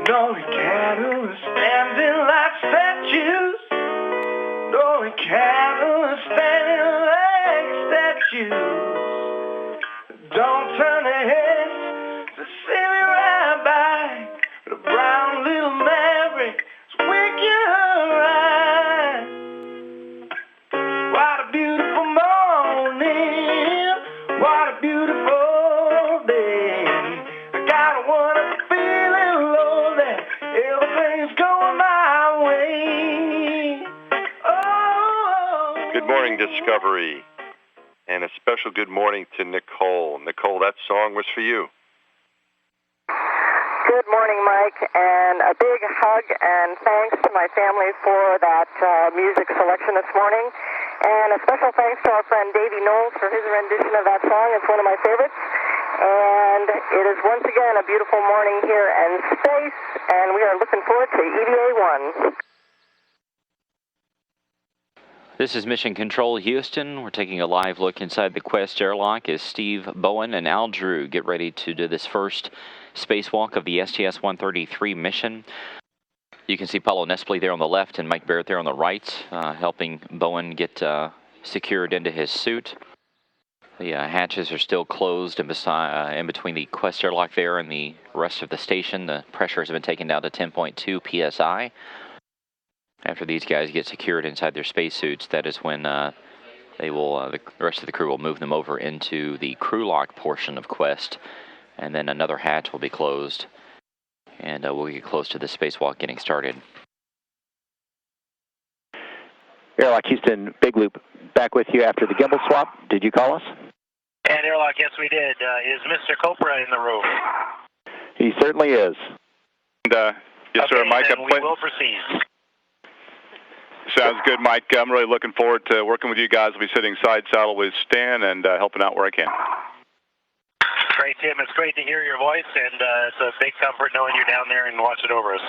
No cattle are standing like statues. No cattle are standing like statues. Don't turn their heads to see me right by. The brown little maverick is winking her eye. What a beautiful morning. What a beautiful day. I got a wonderful feeling, Lord, that everything's going my way. Oh. Good morning, Discovery. And a special good morning to Nicole. Nicole, that song was for you. Good morning, Mike, and a big hug and thanks to my family for that music selection this morning. And a special thanks to our friend Davey Knowles for his rendition of that song. It's one of my favorites. And it is once again a beautiful morning here in space, and we are looking forward to EVA 1. This is Mission Control Houston. We're taking a live look inside the Quest airlock as Steve Bowen and Al Drew get ready to do this first spacewalk of the STS-133 mission. You can see Paulo Nespoli there on the left and Mike Barrett there on the right, helping Bowen get secured into his suit. The hatches are still closed in between the Quest airlock there and the rest of the station. The pressure has been taken down to 10.2 psi. After these guys get secured inside their spacesuits, that is when they will, the rest of the crew will move them over into the crew lock portion of Quest, and then another hatch will be closed, and we'll get close to the spacewalk getting started. Airlock Houston, Big Loop, back with you after the gimbal swap. Did you call us? And Airlock, yes we did. Is Mr. Copra in the room? He certainly is. And, yes, sir, Mike. We will proceed. Sounds good, Mike. I'm really looking forward to working with you guys. I'll be sitting side saddle with Stan and helping out where I can. Great, Tim. It's great to hear your voice, and it's a big comfort knowing you're down there and watching over us.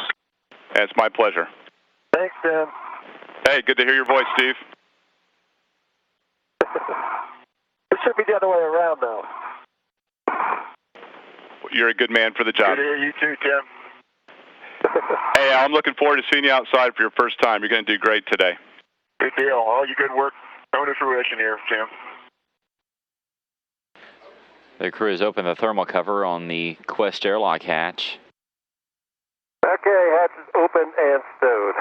It's my pleasure. Thanks, Tim. Hey, good to hear your voice, Steve. It should be the other way around, though. You're a good man for the job. Good to hear you too, Tim. Hey, I'm looking forward to seeing you outside for your first time. You're going to do great today. Good deal. All your good work coming to fruition here, Tim. The crew has opened the thermal cover on the Quest airlock hatch. Okay, hatch is open and stowed.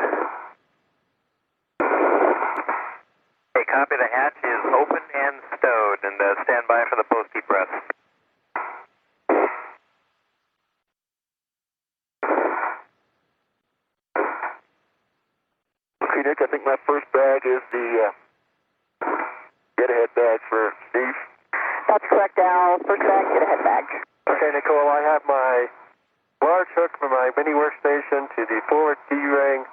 Hey, copy, the hatch is open and stowed, and stand by for the post-deep breath. Okay, Nick, I think my first bag is the get-ahead bag for Steve. That's correct, Al. First bag, get ahead bag. Okay, Nicole, I have my large hook from my mini workstation to the forward D-ring,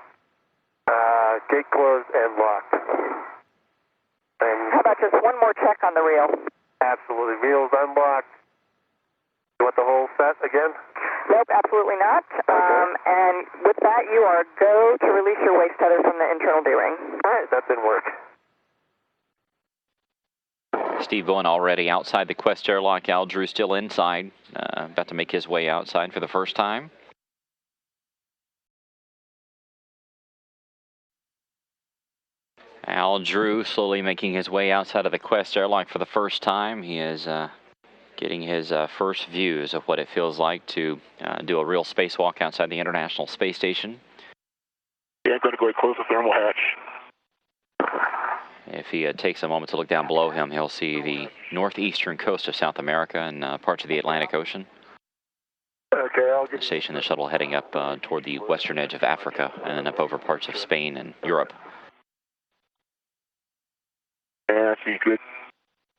gate closed and locked. And How about just one more check on the reel? absolutely, wheels unlocked. You want the whole set again? Nope, absolutely not. And with that, you are go to release your waist tether from the internal D-ring. All right, that's in work. Steve Bowen already outside the Quest airlock. Al Drew still inside, about to make his way outside for the first time. Al Drew slowly making his way outside of the Quest airlock for the first time. He is getting his first views of what it feels like to do a real spacewalk outside the International Space Station. Yeah, I'm going to go close the thermal hatch. If he takes a moment to look down below him, he'll see the northeastern coast of South America and parts of the Atlantic Ocean. Okay, I'll get The station, the shuttle heading up toward the western edge of Africa and then up over parts of Spain and Europe. And so you could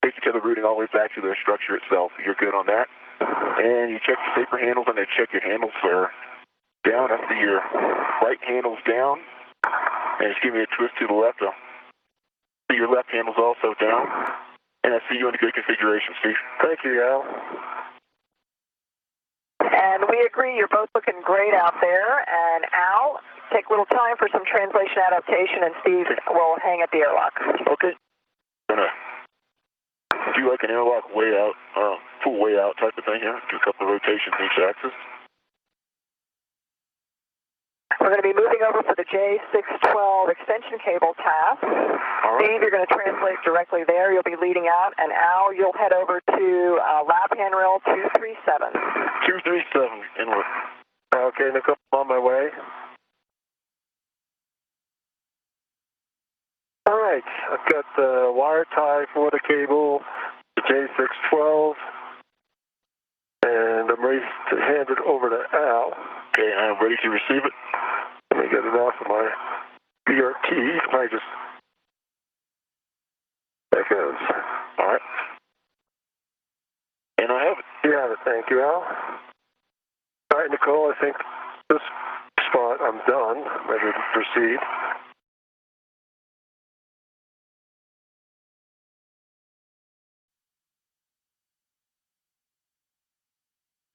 take each other routing all the way back to the structure itself. You're good on that. And you check your paper handles and then check your handles for down. I see your right handle's down. And just give me a twist to the left. I see your left handle's also down. And I see you in a good configuration, Steve. Thank you, Al. And we agree you're both looking great out there. And Al, take a little time for some translation adaptation, and Steve will hang at the airlock. Okay. I'm gonna do like an airlock way out. full way out type of thing here. Do a couple of rotations each axis. We're going to be moving over for the J612 extension cable task. All right. Steve, you're going to translate directly there. You'll be leading out. And Al, you'll head over to lap handrail 237. 237 inward. Okay, Nicole, I'm on my way. All right, I've got the wire tie for the cable, the J612, and I'm ready to hand it over to Al. Okay, I'm ready to receive it. Let me get it off of my BRT. I just... There it goes. All right. And I have it. You have it, thank you, Al. All right, Nicole, I think this spot I'm done. Ready to proceed.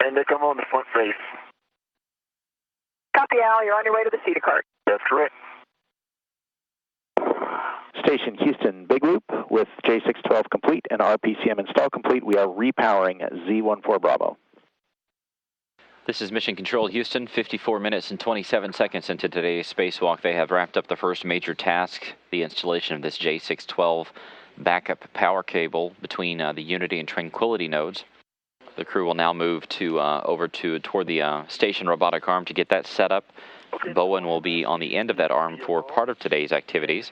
And Nick, I'm on the front face. Copy, Al. You're on your way to the CETA cart. That's correct. Station Houston Big Loop with J612 complete and RPCM install complete. We are repowering Z14 Bravo. This is Mission Control Houston, 54 minutes and 27 seconds into today's spacewalk. They have wrapped up the first major task, the installation of this J612 backup power cable between the Unity and Tranquility nodes. The crew will now move to toward the station robotic arm to get that set up. Bowen will be on the end of that arm for part of today's activities.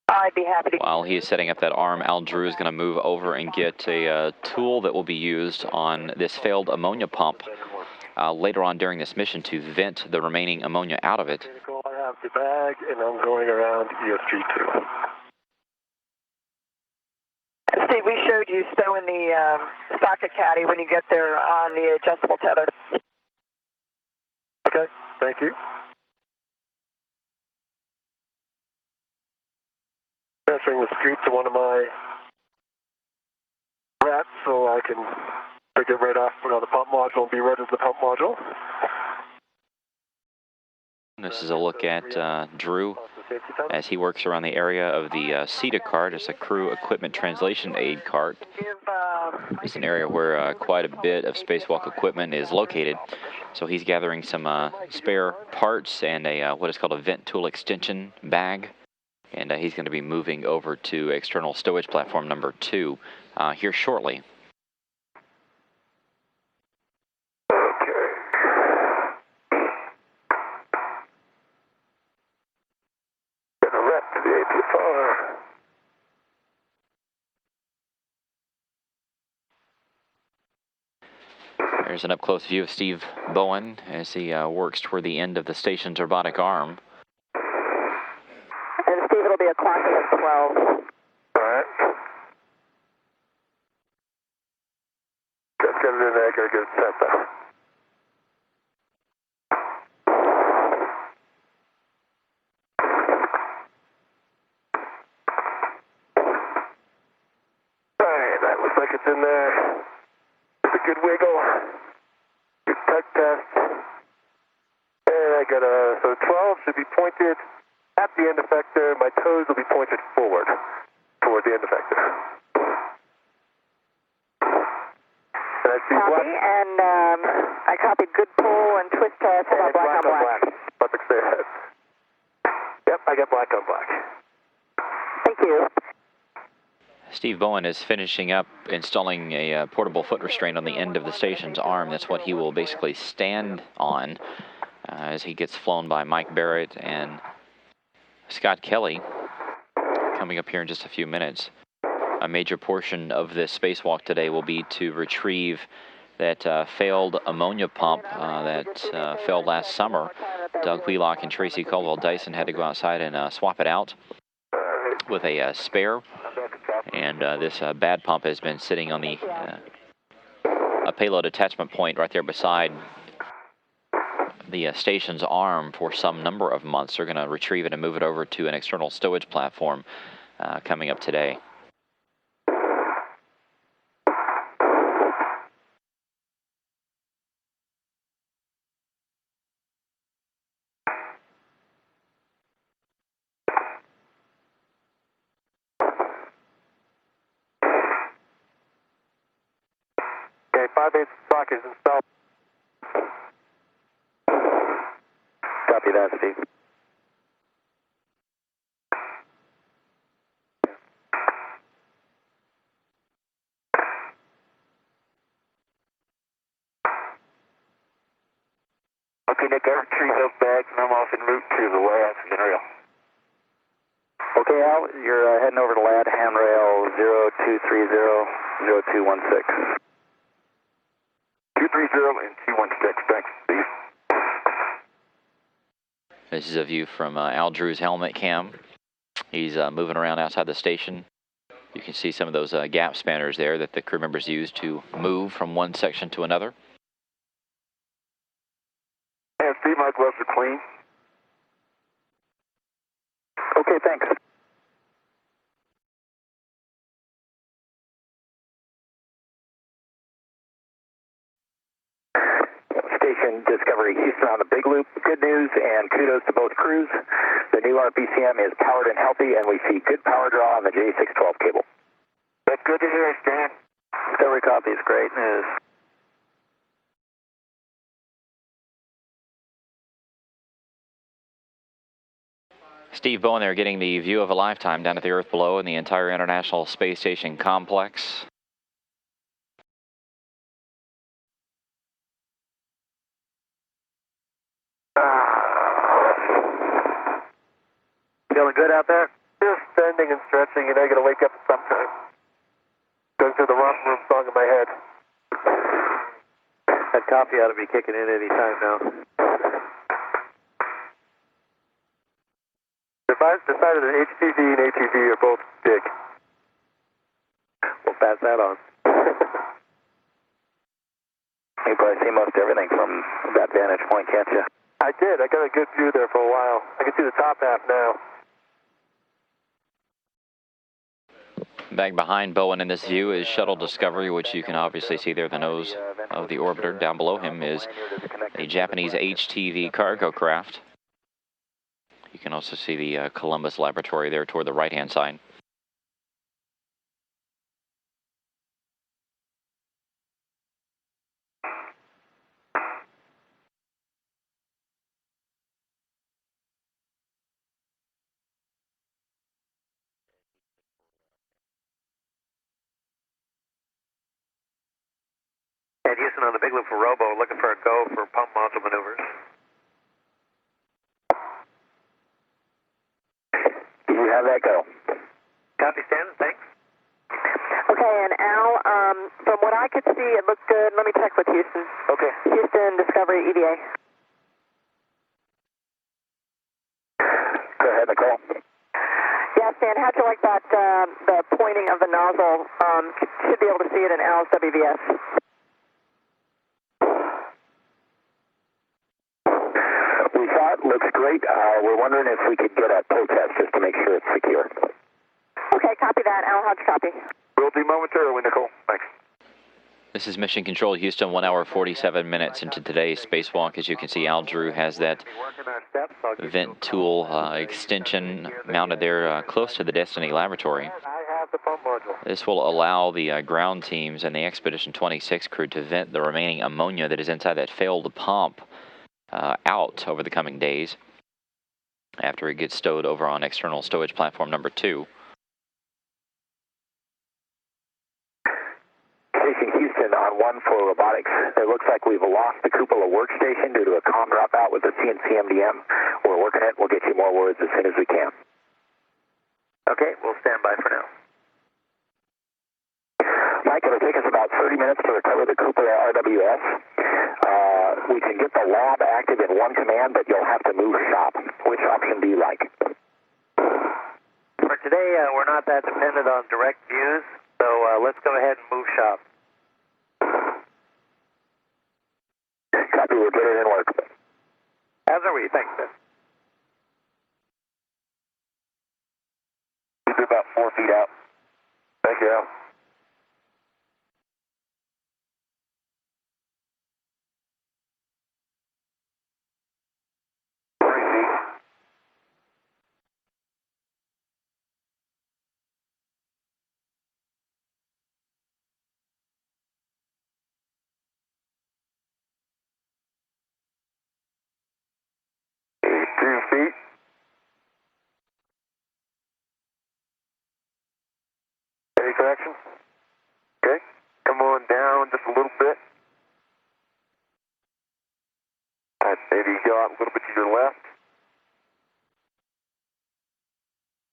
I'd be happy to. While he is setting up that arm, Al Drew is going to move over and get a tool that will be used on this failed ammonia pump later on during this mission to vent the remaining ammonia out of it. Nicole, I have the bag, and I'm going around ESG2. Steve, we showed you stowing the Saga caddy when you get there on the adjustable tether. Okay, thank you. Transferring the scoop to one of my rats so I can take it right off the pump module and be ready to the pump module. This is a look at Drew as he works around the area of the CETA cart. It's a crew equipment translation aid cart. It's an area where quite a bit of spacewalk equipment is located. So he's gathering some spare parts and what is called a vent tool extension bag. And he's going to be moving over to external stowage platform number 2 here shortly. There's an up-close view of Steve Bowen as he works toward the end of the station's robotic arm. And Steve, it'll be a clock of 12. All right. Just get it in there. I gotta get it set though. All right, that looks like it's in there. It's a good wiggle. Good tug test. And I got so 12 should be pointed at the end effector. My toes will be pointed forward toward the end effector. And I see Copy, black. and I copied good pull and twist test about black on black. Perfect there. Yep, I got black on black. Thank you. Steve Bowen is finishing up installing a portable foot restraint on the end of the station's arm. That's what he will basically stand on as he gets flown by Mike Barrett and Scott Kelly coming up here in just a few minutes. A major portion of this spacewalk today will be to retrieve that failed ammonia pump that failed last summer. Doug Wheelock and Tracy Caldwell Dyson had to go outside and swap it out with a spare. And this bad pump has been sitting on the a payload attachment point right there beside the station's arm for some number of months. They're going to retrieve it and move it over to an external stowage platform coming up today. Okay, Okay, 5/8 clock is installed. Copy that, Steve. Okay, Nick, I retrieve those bags and I'm off en route to the lab handrail. Okay, Al, you're heading over to LAD handrail 0230 0216. 230 and 216. Thanks, Steve. This is a view from Al Drew's helmet cam. He's moving around outside the station. You can see some of those gap spanners there that the crew members use to move from one section to another. And Steve, my gloves are clean. Okay, thanks. Station Discovery Houston on the Big Loop. Good news and kudos to both crews. The new RPCM is powered and healthy, and we see good power draw on the J612 cable. That's good to hear, Stan. Discovery copy is great news. Steve Bowen there getting the view of a lifetime down at the Earth below and the entire International Space Station complex. Feeling good out there? Just bending and stretching, and I got to wake up at some time. Going through the romper room song in my head. That coffee ought to be kicking in any time now. If I've decided that HTV and ATV are both big, we'll pass that on. You probably see most everything from that vantage point, can't you? I did. I got a good view there for a while. I can see the top half now. Back behind Bowen in this view is Shuttle Discovery, which you can obviously see there. The nose of the orbiter. Down below him is a Japanese HTV cargo craft. You can also see the Columbus Laboratory there toward the right-hand side. And Houston on the Big Loop for Robo, looking for a go for pump module maneuvers. Do you have that go? Copy, Stan, thanks. Okay, and Al, from what I could see, it looked good. Let me check with Houston. Okay. Houston, Discovery, EDA. Go ahead, Nicole. Yeah, Stan, how'd you like that, the pointing of the nozzle? Should be able to see it in Al's WVS. We saw it. Looks great. We're wondering if we could get a protest just to make sure it's secure. Okay, copy that. Al, how'd you copy? Will do momentarily, Nicole. Thanks. This is Mission Control Houston, 1 hour 47 minutes into today's spacewalk. As you can see, Al Drew has that vent tool extension mounted there close to the Destiny Laboratory. I have the pump module. This will allow the ground teams and the Expedition 26 crew to vent the remaining ammonia that is inside that failed pump out over the coming days after it gets stowed over on external stowage platform number 2. Station Houston on 1 for robotics. It looks like we've lost the cupola workstation due to a comm dropout with the CNC MDM. We're working it. We'll get you more words as soon as we can. Okay, we'll stand by for now. Mike, it'll take us about 30 minutes to recover the cupola RWS. We can get the lab active in one command, but you'll have to move shop. Which option do you like? For today, we're not that dependent on direct views, so let's go ahead and move shop. Copy, we'll get it in work. As are we, thanks, sir. Keep about 4 feet out. Thank you, Al. traction. Okay, come on down just a little bit. All right, maybe go out a little bit to your left.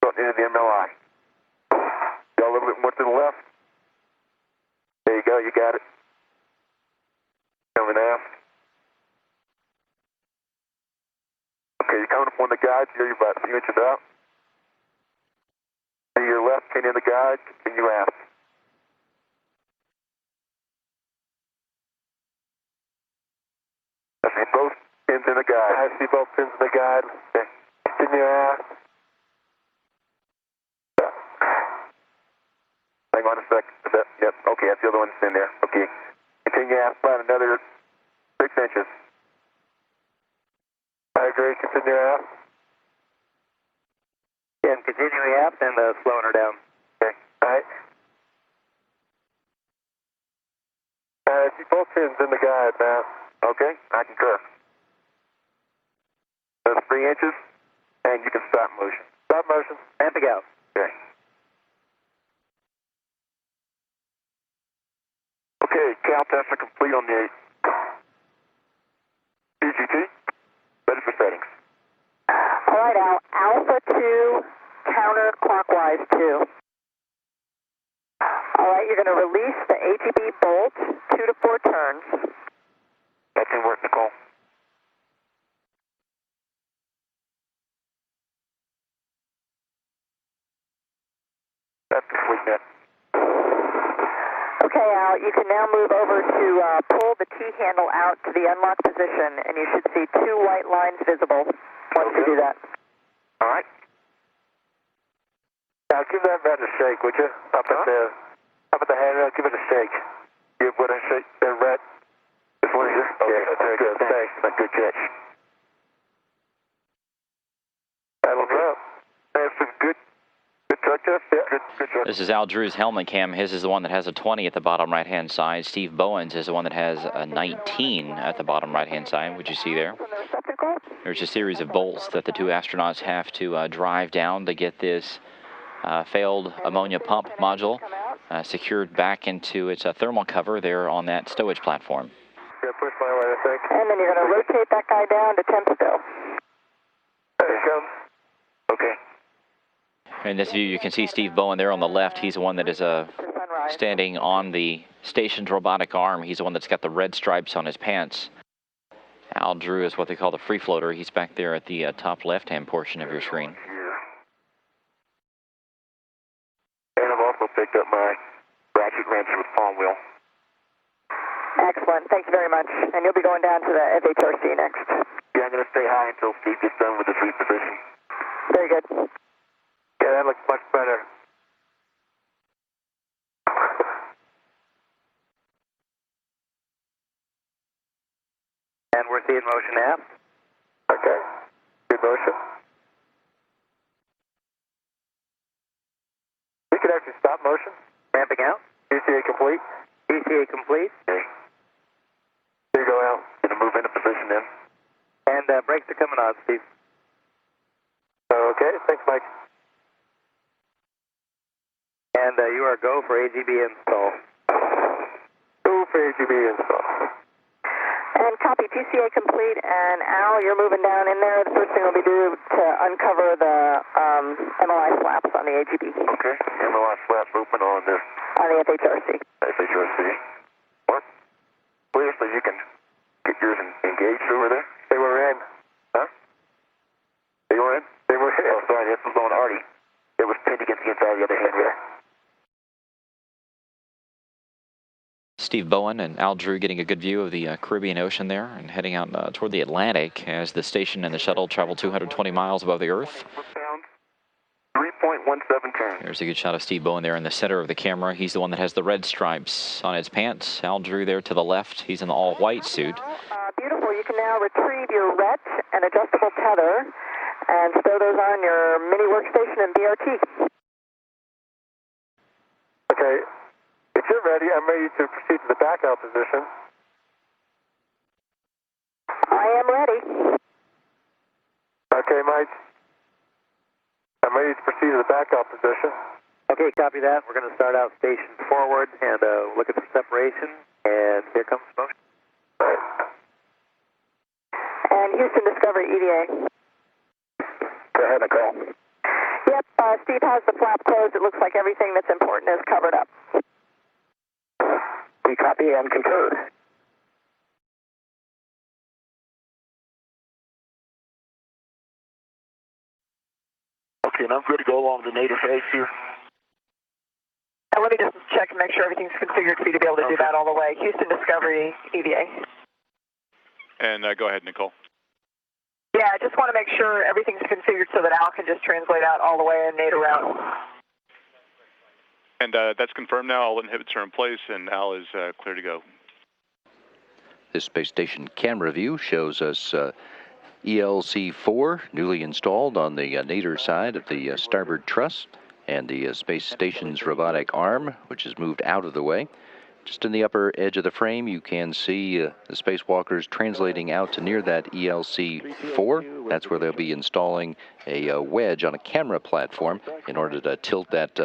Go into the MLI. Go a little bit more to the left. There you go, you got it. Coming aft. Okay, you're coming up on the guide, so you're about a few inches out. To your left, continue the guide, continue aft. I see both pins in the guide. I see both pins in the guide. Okay. Continue aft. Hang on a sec. Yep, okay, that's the other one that's in there. Okay. Continue aft about another 6 inches. I agree, continue aft. And continuing aft and slowing her down. Okay, alright. I see both pins in the guide now. Okay, I concur. That's 3 inches, and you can stop motion. Stop motion. And to go. Okay. Okay, count tests are complete on the PGT. Ready for settings. All right, Al. Alpha 2, counterclockwise 2. All right, you're going to release the AGB bolt 2 to 4 turns. That can work, Nicole. That's complete net. Okay, Al, you can now move over to pull the T-handle out to the unlock position, and you should see 2 white lines visible once you do that. All right. Now, give that red a shake, would you? Up at the handrail, give it a shake. Give what a shake, the red. This one here? Okay, that's very good. Thanks. That's a good catch. That'll go. That's some good truck test. Yeah, good truck. This is Al Drew's helmet cam. His is the one that has a 20 at the bottom right-hand side. Steve Bowen's is the one that has a 19 at the bottom right-hand side. Would you see there? There's a series of bolts that the 2 astronauts have to drive down to get this failed ammonia pump module secured back into its thermal cover there on that stowage platform. Yeah, push my way, I think. And then you're going to rotate that guy down to temp still. There it comes. Okay. In this view, you can see Steve Bowen there on the left. He's the one that is standing on the stationed robotic arm. He's the one that's got the red stripes on his pants. Al Drew is what they call the free floater. He's back there at the top left-hand portion of your screen. And I've also picked up my ratchet wrench with palm wheel. Excellent. Thank you very much. And you'll be going down to the FHRC next. Yeah, I'm going to stay high until Steve gets done with his reposition. Very good. Yeah, that looks much better. And we're seeing motion aft. Okay. Good motion. We could actually stop motion. Ramping out. ECA complete. ECA complete. Okay. Here you go, Al. Going to move into position then. And brakes are coming on, Steve. Okay, thanks, Mike. And you are go for AGB install. Go for AGB install. And copy, TCA complete, and Al, you're moving down in there. The first thing will be do to uncover the MLI flaps on the AGB. Okay, MLI flaps open on the FHRC. FHRC. What? Clear so you can get yours engaged over there? They were in. Huh? They were in? They were in. Oh, sorry, this was on Artie. It was pinned against the inside of the other handrail. Steve Bowen and Al Drew getting a good view of the Caribbean Ocean there and heading out toward the Atlantic as the station and the shuttle travel 220 miles above the Earth. 3.17 turns. There's a good shot of Steve Bowen there in the center of the camera. He's the one that has the red stripes on his pants. Al Drew there to the left. He's in the all-white suit. Beautiful. You can now retrieve your RET and adjustable tether and stow those on your mini workstation and BRT. Okay. If you're ready, I'm ready to proceed to the backout position. I am ready. Okay, Mike. I'm ready to proceed to the backout position. Okay, copy that. We're going to start out station forward and look at the separation. And here comes motion. And Houston Discovery EVA. Go ahead, Nicole. Yep, Steve has the flap closed. It looks like everything that's important is covered up. We copy and concur. Okay, and I'm good to go along the native phase here. Let me just check and make sure everything's configured for you to be able to do that all the way. Houston Discovery EVA. And go ahead, Nicole. Yeah, I just want to make sure everything's configured so that Al can just translate out all the way and NATO route. And that's confirmed now. All inhibits are in place, and Al is clear to go. This space station camera view shows us ELC-4 newly installed on the nadir side of the starboard truss, and the space station's robotic arm, which is moved out of the way. Just in the upper edge of the frame, you can see the spacewalkers translating out to near that ELC-4. That's where they'll be installing a wedge on a camera platform in order to tilt that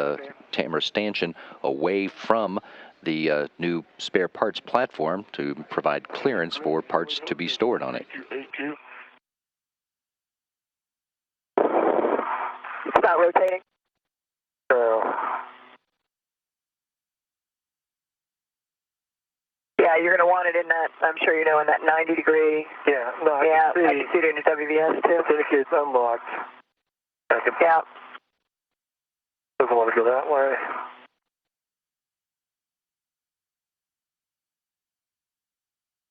camera stanchion away from the new spare parts platform to provide clearance for parts to be stored on it. It's not rotating. Yeah, you're going to want it in that, I'm sure you know, in that 90 degree. Yeah, no, I can see it in your WVS too. It's unlocked. Yeah. Doesn't want to go that way.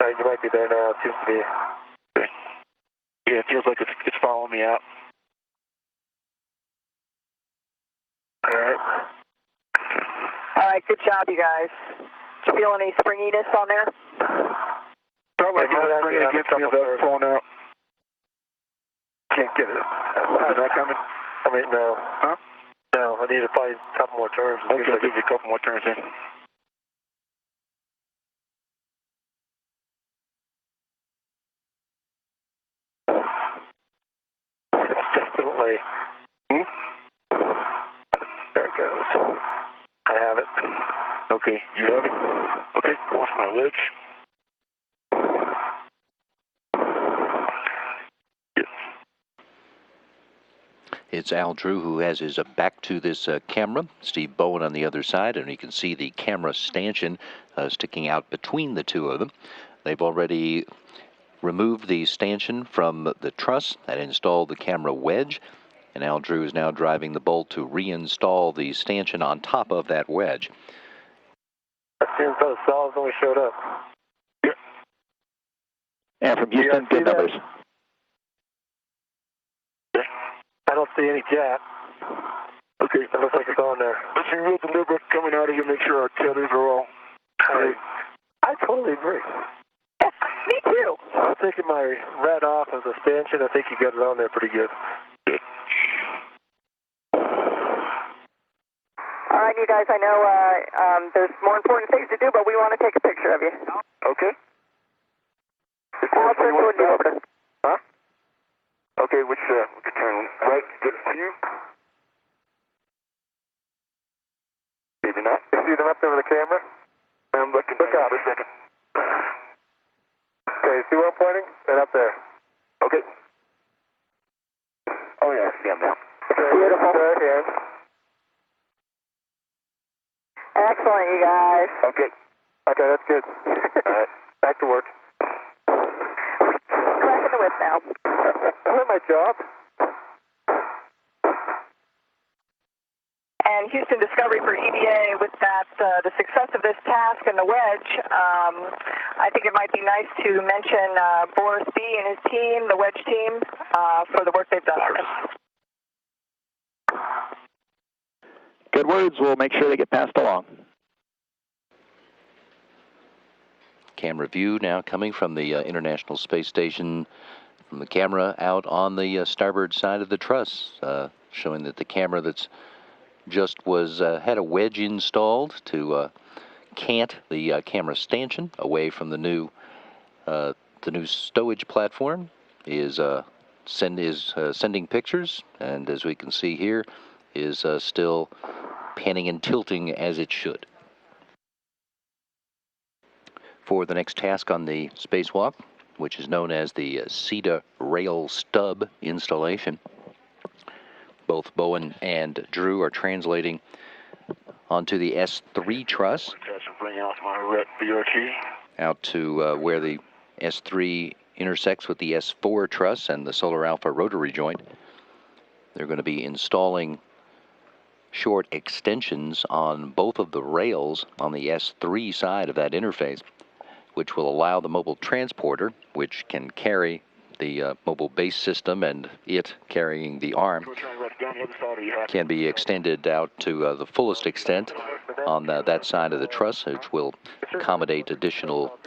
You might be there now. It seems to be. Yeah, it feels like it's following me out. All right. All right, good job, you guys. Did you feel any springiness on there? Felt like it was bringing against me as I was pulling out. Can't get it. Is that coming? I mean, no. Huh? No, I need to probably a couple more turns. Okay, I'll give you a couple more turns in. Definitely. There it goes. I have it. Okay, you have it? Okay, watch my wedge. It's Al Drew who has his back to this camera. Steve Bowen on the other side, and you can see the camera stanchion sticking out between the two of them. They've already removed the stanchion from the truss and installed the camera wedge, and Al Drew is now driving the bolt to reinstall the stanchion on top of that wedge. As soon as those solves only showed up. Yep. And from Houston, good numbers. I don't see any jet. Okay. It looks like it's on there. Let's be real deliberate coming out of here, make sure our tethers are all straight. I totally agree. Me too. I'm taking my rat off of the stanchion. I think you got it on there pretty good. All right, you guys, I know there's more important things to do, but we want to take a picture of you. Okay. I'll turn toward you over to... Huh? Okay, which turn right to you? Maybe not. You see them up there with the camera? I'm looking. Look out. A second. Okay, see where I'm pointing? And up there. Okay. Oh, yeah, I see them now. Okay, Beautiful. Right here. Excellent, you guys. Okay. Okay, that's good. All right. Back to work. Cracking the whip now. I did my job. And Houston Discovery for EVA, with that, the success of this task and the wedge, I think it might be nice to mention Boris B. and his team, the wedge team, for the work they've done on this. Good words. We'll make sure they get passed along. Camera view now coming from the International Space Station, from the camera out on the starboard side of the truss, showing that the camera that's just had a wedge installed to cant the camera stanchion away from the new stowage platform is sending pictures, and as we can see here, is still panning and tilting as it should. For the next task on the spacewalk, which is known as the SETA rail stub installation, both Bowen and Drew are translating onto the S3 truss, out to where the S3 intersects with the S4 truss and the Solar Alpha rotary joint. They're going to be installing short extensions on both of the rails on the S3 side of that interface, which will allow the mobile transporter, which can carry the mobile base system and it carrying the arm, can be extended out to the fullest extent on that side of the truss, which will accommodate additional,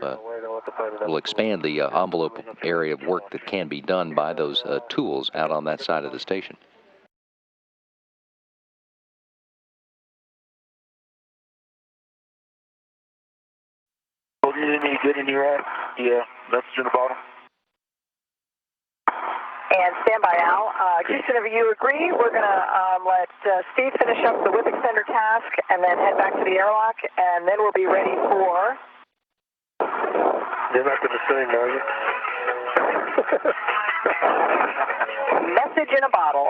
will expand the envelope area of work that can be done by those tools out on that side of the station. Well, you need to get in your message in the bottom. And stand by, Al. Houston, if you agree, we're going to let Steve finish up the whip extender task and then head back to the airlock, and then we'll be ready for... You're not going to sing, are you? Message in a bottle.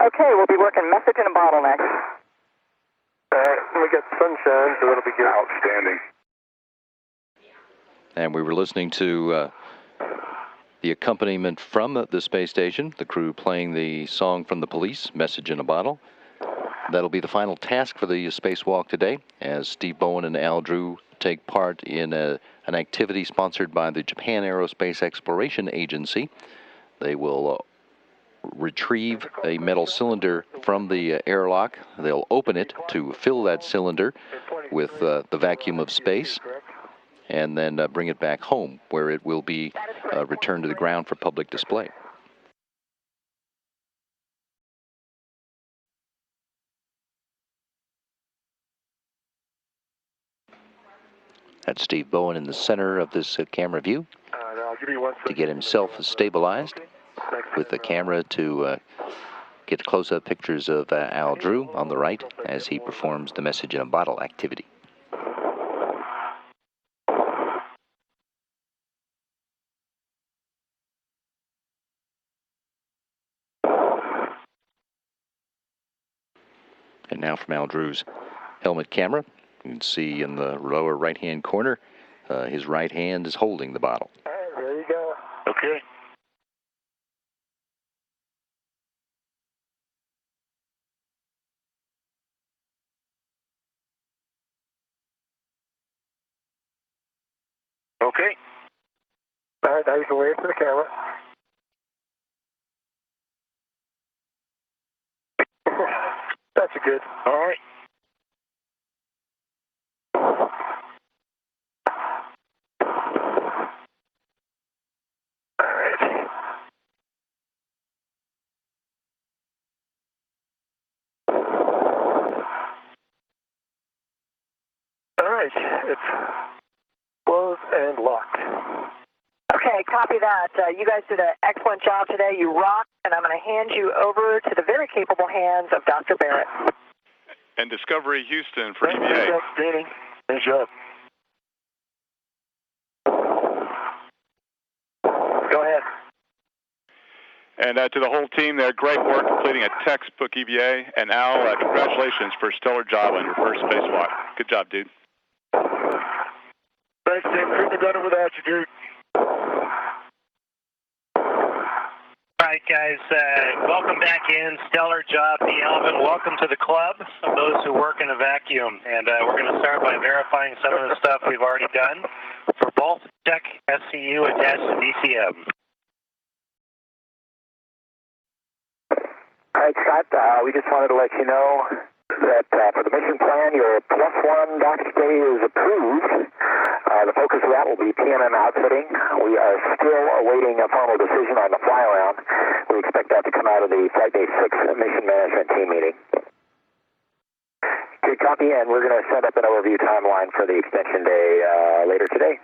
Okay, we'll be working message in a bottle next. We got sunshine, so that'll be good. Outstanding. And we were listening to the accompaniment from the space station, the crew playing the song from the Police, Message in a Bottle. That'll be the final task for the spacewalk today, as Steve Bowen and Al Drew take part in an activity sponsored by the Japan Aerospace Exploration Agency. They will retrieve a metal cylinder from the airlock. They'll open it to fill that cylinder with the vacuum of space, and then bring it back home, where it will be returned to the ground for public display. That's Steve Bowen in the center of this camera view to get himself stabilized, with the camera to get close-up pictures of Al Drew on the right as he performs the message in a bottle activity. And now from Al Drew's helmet camera, you can see in the lower right-hand corner, his right hand is holding the bottle. All right, there you go. Okay. Okay. All right, now you can wave for the camera. That's a good. All right. All right, it's closed and locked. Okay, copy that. You guys did an excellent job today. You rocked, and I'm going to hand you over to the very capable hands of Dr. Barrett. And Discovery Houston for EVA. Outstanding. Nice job. Go ahead. And to the whole team there, great work completing a textbook EVA. And Al, congratulations for a stellar job on your first spacewalk. Good job, dude. Thanks, Tim. Couldn't have done it without you, dude. All right, guys, welcome back in. Stellar job, P. Alvin. Welcome to the club of those who work in a vacuum. And we're going to start by verifying some of the stuff we've already done for both check SCU attached to DCM. All right, Scott, we just wanted to let you know that for the mission plan, your +1 dock stay is approved. The focus of that will be PNM outfitting. We are still awaiting a formal decision on the fly-around. We expect that to come come out of the Flight Day 6 mission management team meeting. Good copy, and we're going to set up an overview timeline for the extension day later today.